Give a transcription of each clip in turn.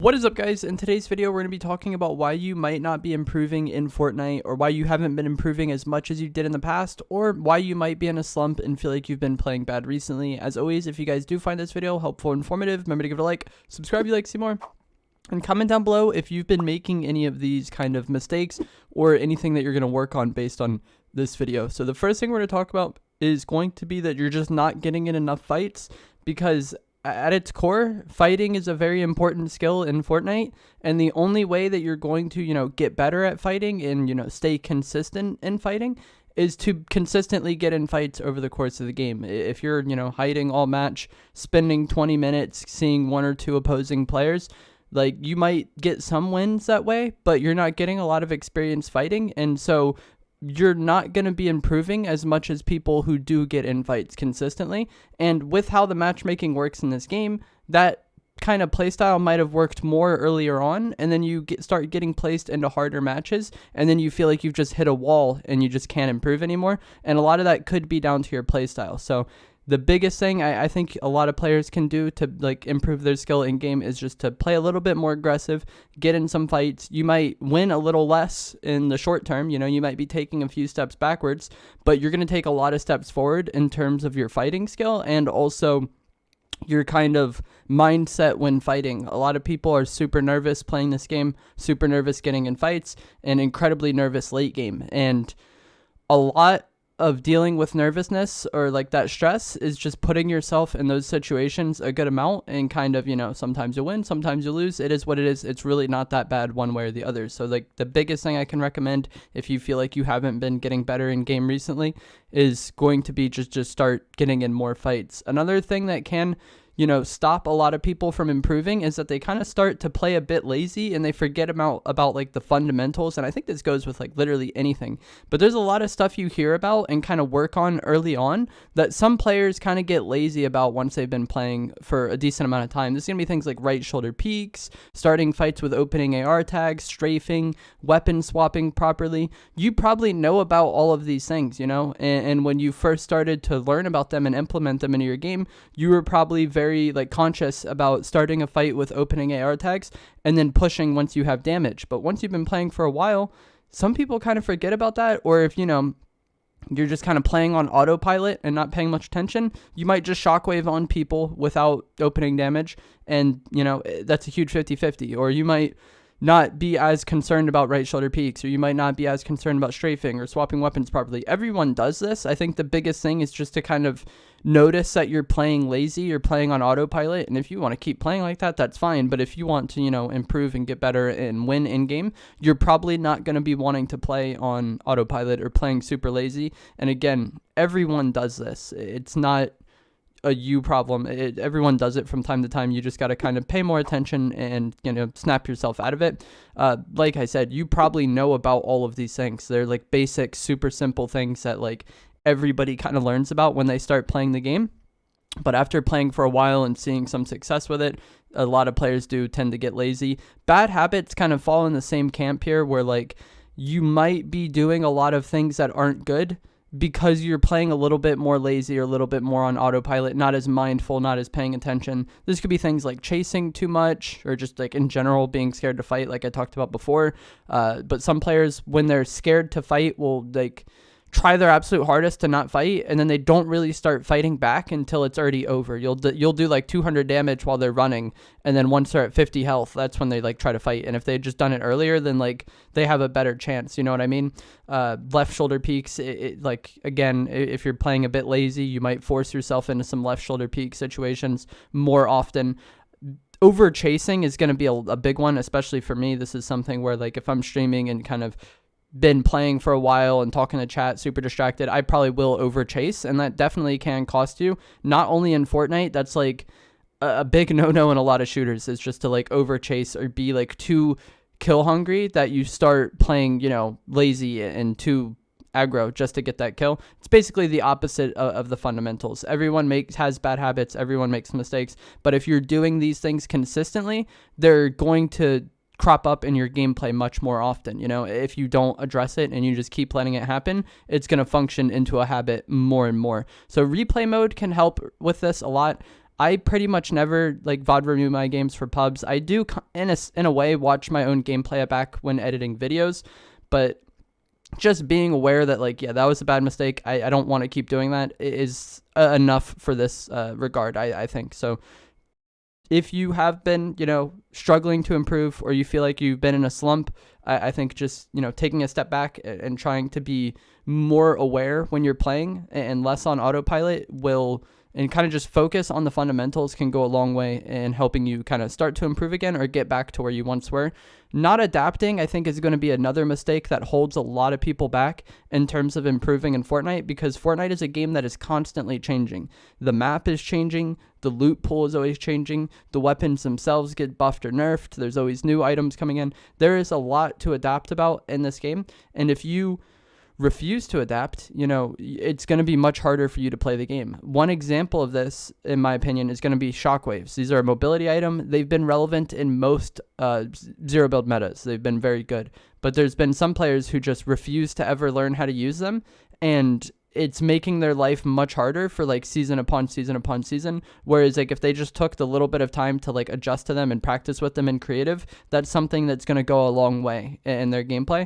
What is up, guys? In today's video, we're going to be talking about why you might not be improving in Fortnite, or why you haven't been improving as much as you did in the past, or why you might be in a slump and feel like you've been playing bad recently. As always, if you guys do find this video helpful and informative, remember to give it a like, subscribe if you like to see more, and comment down below if you've been making any of these kind of mistakes or anything that you're going to work on based on this video. So the first thing we're going to talk about is going to be that you're just not getting in enough fights, because at its core, fighting is a very important skill in Fortnite, and the only way that you're going to, get better at fighting and, stay consistent in fighting is to consistently get in fights over the course of the game. If you're, hiding all match, spending 20 minutes seeing one or two opposing players, like, you might get some wins that way, but you're not getting a lot of experience fighting, and so you're not going to be improving as much as people who do get in fights consistently. And with how the matchmaking works in this game, that kind of playstyle might have worked more earlier on, and then you start getting placed into harder matches, and then you feel like you've just hit a wall and you just can't improve anymore. And a lot of that could be down to your playstyle. So the biggest thing I think a lot of players can do to improve their skill in game is just to play a little bit more aggressive, get in some fights. You might win a little less in the short term. You might be taking a few steps backwards, but you're going to take a lot of steps forward in terms of your fighting skill and also your kind of mindset when fighting. A lot of people are super nervous playing this game, super nervous getting in fights, and incredibly nervous late game. And a lot of dealing with nervousness or that stress is just putting yourself in those situations a good amount, and kind of, sometimes you win, sometimes you lose. It is what it is. It's really not that bad one way or the other. So the biggest thing I can recommend if you feel like you haven't been getting better in game recently is going to be just start getting in more fights. Another thing that can stop a lot of people from improving is that they kind of start to play a bit lazy and they forget about the fundamentals. And I think this goes with literally anything, but there's a lot of stuff you hear about and kind of work on early on that some players kind of get lazy about once they've been playing for a decent amount of time. There's going to be things like right shoulder peeks, starting fights with opening AR tags, strafing, weapon swapping properly. You probably know about all of these things, and when you first started to learn about them and implement them into your game, you were probably very conscious about starting a fight with opening AR tags and then pushing once you have damage. But once you've been playing for a while, some people kind of forget about that, or if you're just kind of playing on autopilot and not paying much attention, you might just shockwave on people without opening damage, and that's a huge 50-50. Or you might not be as concerned about right shoulder peeks, or you might not be as concerned about strafing or swapping weapons properly. Everyone does this. I think the biggest thing is just to kind of notice that you're playing lazy, you're playing on autopilot, and if you want to keep playing like that, that's fine. But if you want to, improve and get better and win in game, you're probably not going to be wanting to play on autopilot or playing super lazy. And again, everyone does this. It's not a you problem. Everyone does it from time to time. You just got to kind of pay more attention and snap yourself out of it. Like I said, you probably know about all of these things. They're basic, super simple things that everybody kind of learns about when they start playing the game. But after playing for a while and seeing some success with it, a lot of players do tend to get lazy. Bad habits kind of fall in the same camp here, where you might be doing a lot of things that aren't good because you're playing a little bit more lazy or a little bit more on autopilot, not as mindful, not as paying attention. This could be things like chasing too much, or just in general being scared to fight, like I talked about before. But some players, when they're scared to fight, will try their absolute hardest to not fight, and then they don't really start fighting back until it's already over. You'll do 200 damage while they're running, and then once they're at 50 health, that's when they try to fight. And if they had just done it earlier, then they have a better chance. You know what I mean? Left shoulder peeks, again, if you're playing a bit lazy, you might force yourself into some left shoulder peek situations more often. Over chasing is going to be a big one, especially for me. This is something where if I'm streaming and kind of been playing for a while and talking to chat, super distracted, I probably will over chase, and that definitely can cost you. Not only in Fortnite, that's a big no-no in a lot of shooters, is just to over chase or be too kill hungry that you start playing lazy and too aggro just to get that kill. It's basically the opposite of the fundamentals. Everyone has bad habits, everyone makes mistakes, but if you're doing these things consistently, they're going to crop up in your gameplay much more often. If you don't address it and you just keep letting it happen, it's going to function into a habit more and more. So replay mode can help with this a lot. I pretty much never like VOD review my games for pubs. I do in a way watch my own gameplay back when editing videos, but just being aware that like, yeah, that was a bad mistake. I don't want to keep doing that is enough for this regard, I think. So if you have been, struggling to improve, or you feel like you've been in a slump, I think just, taking a step back and trying to be more aware when you're playing and less on autopilot and kind of just focus on the fundamentals can go a long way in helping you kind of start to improve again or get back to where you once were. Not adapting, I think, is going to be another mistake that holds a lot of people back in terms of improving in Fortnite, because Fortnite is a game that is constantly changing. The map is changing. The loot pool is always changing. The weapons themselves get buffed or nerfed. There's always new items coming in. There is a lot to adapt about in this game. And if you refuse to adapt, it's going to be much harder for you to play the game. One example of this, in my opinion, is going to be shockwaves. These are a mobility item. They've been relevant in most zero build metas. They've been very good. But there's been some players who just refuse to ever learn how to use them, and it's making their life much harder for like season upon season upon season. Whereas like if they just took the little bit of time to like adjust to them and practice with them in creative, that's something that's going to go a long way in their gameplay.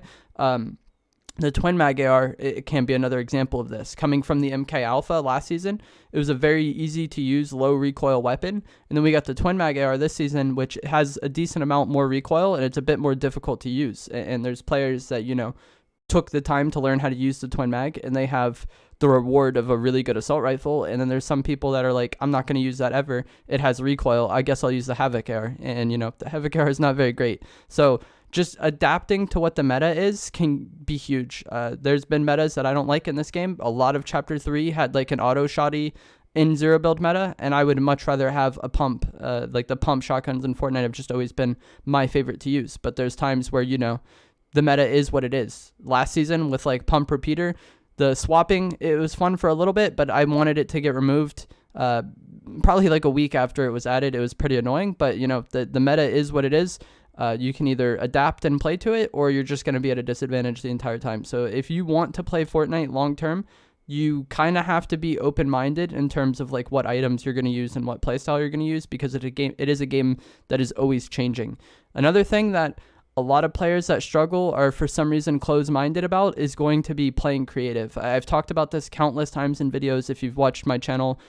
The Twin Mag AR, it can be another example of this. Coming from the MK Alpha last season, it was a very easy to use, low recoil weapon. And then we got the Twin Mag AR this season, which has a decent amount more recoil, and it's a bit more difficult to use. And there's players that, took the time to learn how to use the Twin Mag, and they have the reward of a really good assault rifle. And then there's some people that are like, I'm not going to use that ever. It has recoil. I guess I'll use the Havoc AR. And, the Havoc AR is not very great. So just adapting to what the meta is can be huge. There's been metas that I don't like in this game. A lot of Chapter 3 had like an auto shotty in zero build meta, and I would much rather have a pump. Like the pump shotguns in Fortnite have just always been my favorite to use. But there's times where, the meta is what it is. Last season with like pump repeater, the swapping, it was fun for a little bit, but I wanted it to get removed. Probably like a week after it was added. It was pretty annoying, but the meta is what it is. You can either adapt and play to it, or you're just going to be at a disadvantage the entire time. So if you want to play Fortnite long term, you kind of have to be open-minded in terms of like what items you're going to use and what playstyle you're going to use, because it is a game that is always changing. Another thing that a lot of players that struggle are for some reason closed-minded about is going to be playing creative. I've talked about this countless times in videos. If you've watched my channel,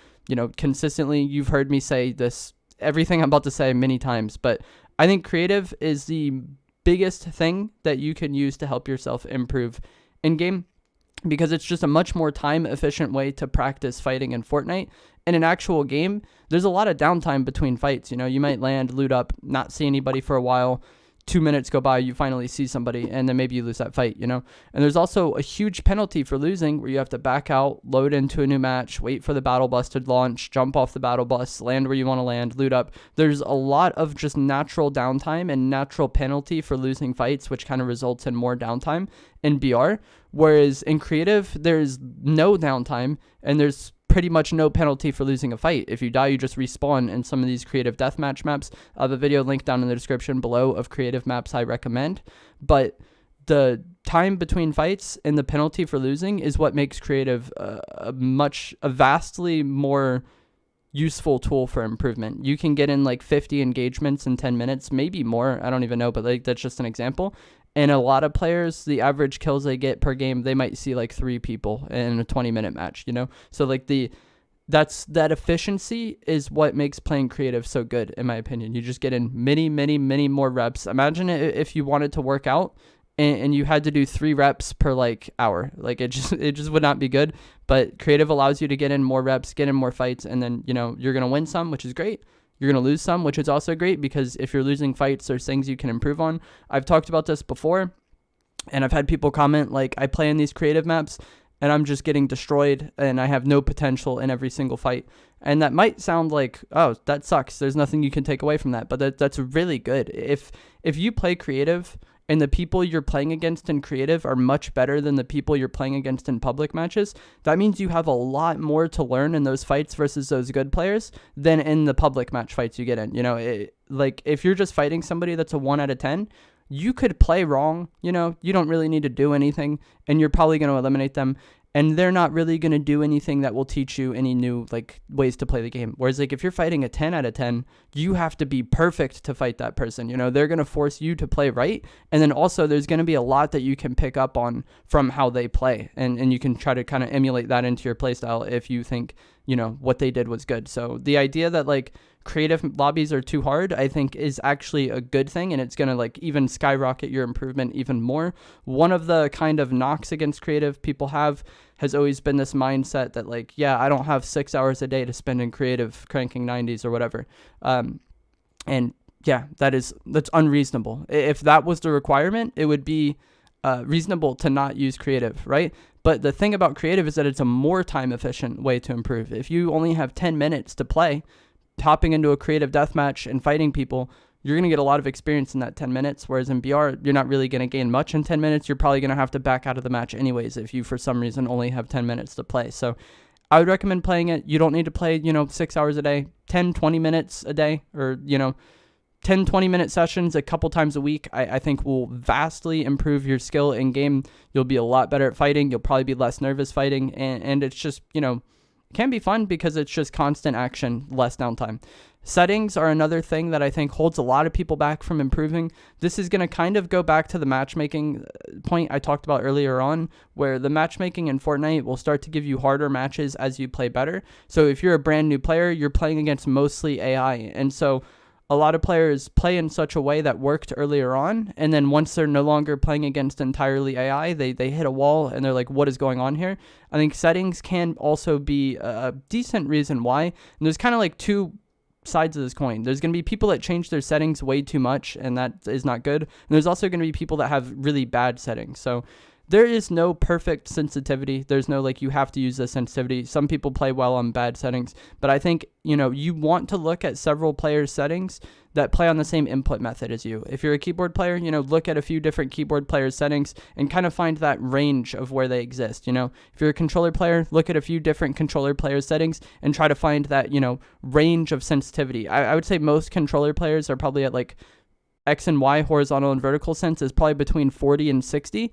consistently, you've heard me say this, everything I'm about to say many times, but I think creative is the biggest thing that you can use to help yourself improve in-game, because it's just a much more time-efficient way to practice fighting in Fortnite. In an actual game, there's a lot of downtime between fights. You might land, loot up, not see anybody for a while. 2 minutes go by, you finally see somebody, and then maybe you lose that fight, And there's also a huge penalty for losing, where you have to back out, load into a new match, wait for the battle bus to launch, jump off the battle bus, land where you want to land, loot up. There's a lot of just natural downtime and natural penalty for losing fights, which kind of results in more downtime in BR. Whereas in creative, there's no downtime, and there's pretty much no penalty for losing a fight. If you die, you just respawn in some of these creative deathmatch maps. I have a video linked down in the description below of creative maps I recommend. But the time between fights and the penalty for losing is what makes creative a vastly more useful tool for improvement. You can get in like 50 engagements in 10 minutes, maybe more. I don't even know, but like that's just an example. And a lot of players, the average kills they get per game, they might see like 3 people in a 20-minute match, So like that efficiency is what makes playing creative so good, in my opinion. You just get in many, many, many more reps. Imagine if you wanted to work out and you had to do 3 reps per like hour. Like it just would not be good. But creative allows you to get in more reps, get in more fights, and then, you're going to win some, which is great. You're going to lose some, which is also great, because if you're losing fights, there's things you can improve on. I've talked about this before, and I've had people comment, like, I play in these creative maps, and I'm just getting destroyed, and I have no potential in every single fight. And that might sound like, oh, that sucks. There's nothing you can take away from that, but that's really good. If you play creative, and the people you're playing against in creative are much better than the people you're playing against in public matches, that means you have a lot more to learn in those fights versus those good players than in the public match fights you get in. Like if you're just fighting somebody that's a 1 out of 10, you could play wrong, you don't really need to do anything, and you're probably going to eliminate them. and they're not really going to do anything that will teach you any new like ways to play the game. Whereas like if you're fighting a 10 out of 10, you have to be perfect to fight that person. They're going to force you to play right. And then also there's going to be a lot that you can pick up on from how they play. And you can try to kind of emulate that into your playstyle if you think, what they did was good. So the idea that like creative lobbies are too hard, I think is actually a good thing, and it's going to like even skyrocket your improvement even more. One of the kind of knocks against creative people has always been this mindset that like, yeah, I don't have 6 hours a day to spend in creative cranking 90s or whatever. And yeah, that's unreasonable. If that was the requirement, it would be reasonable to not use creative, right? But the thing about creative is that it's a more time efficient way to improve. If you only have 10 minutes to play, hopping into a creative deathmatch and fighting people, you're going to get a lot of experience in that 10 minutes. Whereas in BR, you're not really going to gain much in 10 minutes. You're probably going to have to back out of the match anyways if you, for some reason, only have 10 minutes to play. So I would recommend playing it. You don't need to play, 6 hours a day, 10, 20 minutes a day, or, 10, 20-minute sessions a couple times a week, I think will vastly improve your skill in game. You'll be a lot better at fighting. You'll probably be less nervous fighting. And it's just, can be fun because it's just constant action, less downtime. Settings are another thing that I think holds a lot of people back from improving. This is going to kind of go back to the matchmaking point I talked about earlier on, where the matchmaking in Fortnite will start to give you harder matches as you play better. So if you're a brand new player, you're playing against mostly AI. And so a lot of players play in such a way that worked earlier on, and then once they're no longer playing against entirely AI, they hit a wall and they're like, what is going on here? I think settings can also be a decent reason why. And there's kind of like two sides of this coin. There's going to be people that change their settings way too much, and that is not good. And there's also going to be people that have really bad settings. So there is no perfect sensitivity. There's no like you have to use this sensitivity. Some people play well on bad settings, but I think, you want to look at several players' settings that play on the same input method as you. If you're a keyboard player, look at a few different keyboard players' settings and kind of find that range of where they exist. If you're a controller player, look at a few different controller players' settings and try to find that, range of sensitivity. I would say most controller players are probably at like X and Y, horizontal and vertical sense is probably between 40 and 60.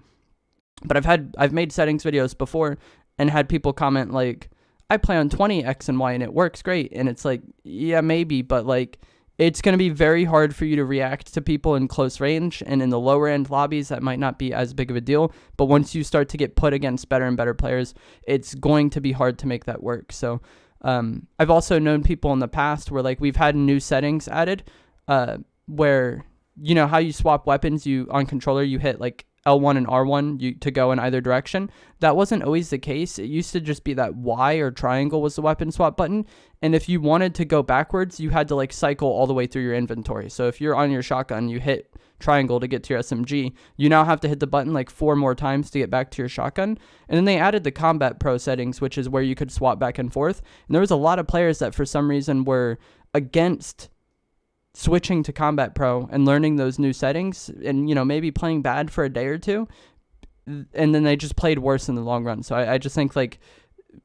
But I've made settings videos before and had people comment like, I play on 20 X and Y and it works great. And it's like, yeah, maybe, but like it's going to be very hard for you to react to people in close range, and in the lower end lobbies that might not be as big of a deal. But once you start to get put against better and better players, it's going to be hard to make that work. So I've also known people in the past where like we've had new settings added where, how you swap weapons, on controller, you hit like L1 and R1 to go in either direction. That wasn't always the case. It used to just be that Y or triangle was the weapon swap button. And if you wanted to go backwards, you had to like cycle all the way through your inventory. So if you're on your shotgun, you hit triangle to get to your SMG. You now have to hit the button like 4 more times to get back to your shotgun. And then they added the Combat Pro settings, which is where you could swap back and forth. And there was a lot of players that for some reason were against switching to Combat Pro and learning those new settings and, maybe playing bad for a day or two. And then they just played worse in the long run. So I just think like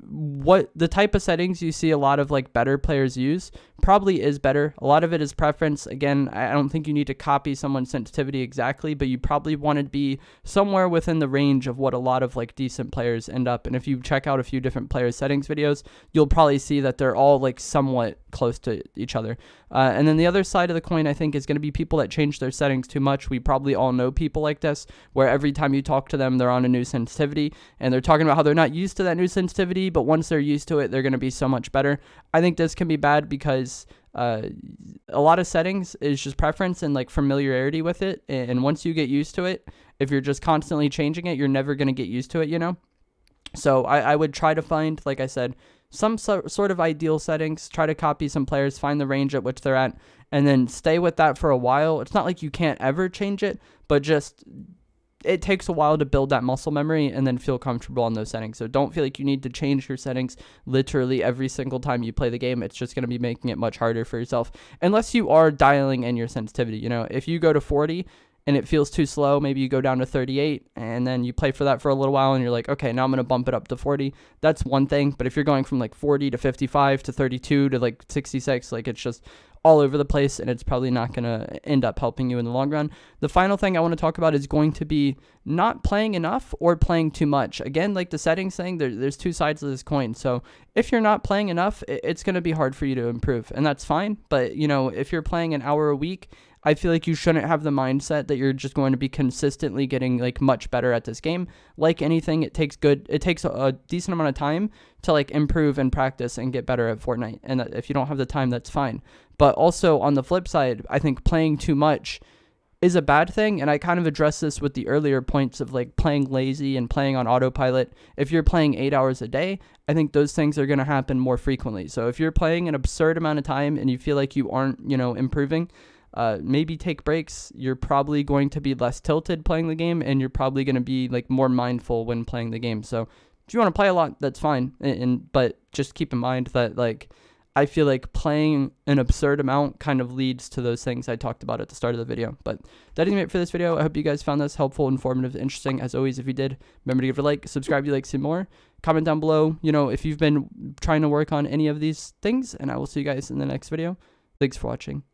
what the type of settings you see a lot of like better players use probably is better. A lot of it is preference. Again, I don't think you need to copy someone's sensitivity exactly, but you probably want to be somewhere within the range of what a lot of like decent players end up. And if you check out a few different player settings videos, you'll probably see that they're all like somewhat close to each other. And then the other side of the coin, I think, is going to be people that change their settings too much. We probably all know people like this, where every time you talk to them, they're on a new sensitivity, and they're talking about how they're not used to that new sensitivity, but once they're used to it, they're going to be so much better. I think this can be bad because a lot of settings is just preference and like familiarity with it. And once you get used to it, if you're just constantly changing it, you're never going to get used to it, So I would try to find, like I said, some sort of ideal settings, try to copy some players, find the range at which they're at, and then stay with that for a while. It's not like you can't ever change it, but just it takes a while to build that muscle memory and then feel comfortable on those settings. So don't feel like you need to change your settings literally every single time you play the game. It's just going to be making it much harder for yourself unless you are dialing in your sensitivity. If you go to 40 and it feels too slow, maybe you go down to 38 and then you play for that for a little while and you're like, okay, now I'm going to bump it up to 40. That's one thing. But if you're going from like 40 to 55 to 32 to like 66, like it's just all over the place, and it's probably not going to end up helping you in the long run. The final thing I want to talk about is going to be not playing enough or playing too much. Again, like the settings thing, there's two sides of this coin. So if you're not playing enough, it's going to be hard for you to improve, and that's fine. But, if you're playing an hour a week, I feel like you shouldn't have the mindset that you're just going to be consistently getting like much better at this game. Like anything, it takes a decent amount of time to like improve and practice and get better at Fortnite. And if you don't have the time, that's fine. But also on the flip side, I think playing too much is a bad thing. And I kind of addressed this with the earlier points of like playing lazy and playing on autopilot. If you're playing 8 hours a day, I think those things are going to happen more frequently. So if you're playing an absurd amount of time and you feel like you aren't, improving, maybe take breaks. You're probably going to be less tilted playing the game, and you're probably going to be like more mindful when playing the game. So if you want to play a lot, that's fine. But just keep in mind that like I feel like playing an absurd amount kind of leads to those things I talked about at the start of the video. But that is it for this video. I hope you guys found this helpful, informative, interesting. As always, if you did, remember to give it a like, subscribe if you like to see more. Comment down below, if you've been trying to work on any of these things, and I will see you guys in the next video. Thanks for watching.